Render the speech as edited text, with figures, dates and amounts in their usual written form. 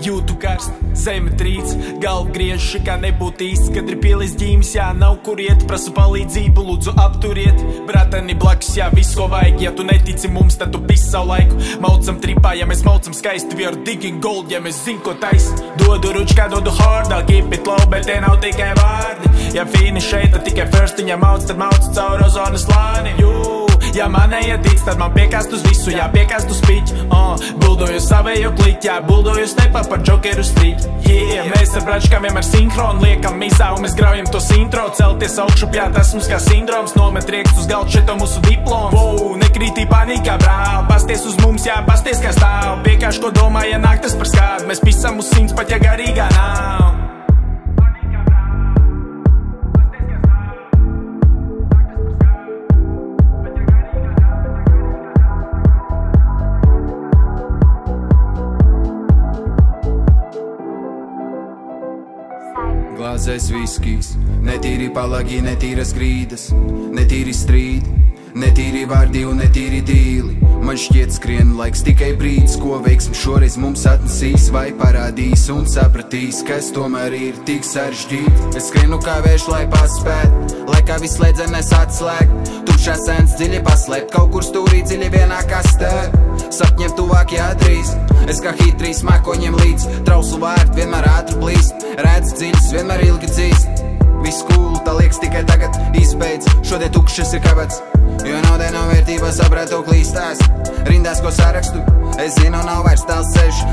Jūtu karst, zeme trīc, galva griež, kā nebūtu īsts, kad ir pielis ģīmis, jā, nav kur iet, prasu palīdzību, lūdzu apturiet, bratani blakus, jā, visu, ko vajag, ja tu netici mums, tad tu pisi savu laiku, maucam tripā, ja mēs maucam skaisti, we are digging gold, ja mēs zin, ko tais, dodu ručkā, dodu hard, I'll keep it low, bet tie nav tikai vārdi, ja fini šeit, tad tikai first viņa mauc, tad mauc caur ozonas slāni, ja man neiedīts, tad man piekāst uz visu, jā, piekāst uz piķi, buldoju savējo kliķi, jā, buldoju stepa par džokeru strīķi, yeah, mēs ar bračkām vienmēr sinhronu liekam mizā un mēs graujam tos intro, celties augšu pjāt, esmus kā sindroms, nomet riekst uz galdu šito mūsu diplomu, wow, nekrītī panikā, brāl, pasties uz mums, jā, pasties kā stāv, piekāš, ko domā, ja nāk tas par skādu, mēs pisam uz simts, pat ja garīgā nav. Glāzēs viskijs, netīri palagi, netīras grīdas, netīri strīdi, netīri vārdi un netīri dīli. Man šķiet skrien laiks tikai brīdis, ko veiksim šoreiz mums atnesīs vai parādīs un sapratīs, kas tomēr ir tik sarežģīt. Es skrienu kā vējš, lai paspēt, lai kā viss slēdzenes atslēgt, tukšā sēns dziļi paslēpt, kaut kur stūrī dziļi vienā kastē. Sapņiem tuvāk jādrīz, es kā hitrīs mākoņiem līdz, trauslu vārdu vienmēr ātri blīst, redz dziļas vienmēr ilgi dzīst. Viss cool, tā liekas tikai tagad izbeidz, šodien tukšas ir kabats, jo naudai nav vērtības, sapratu klīstās, rindās ko sarakstu, es zinu nav vairs tāls ceļš,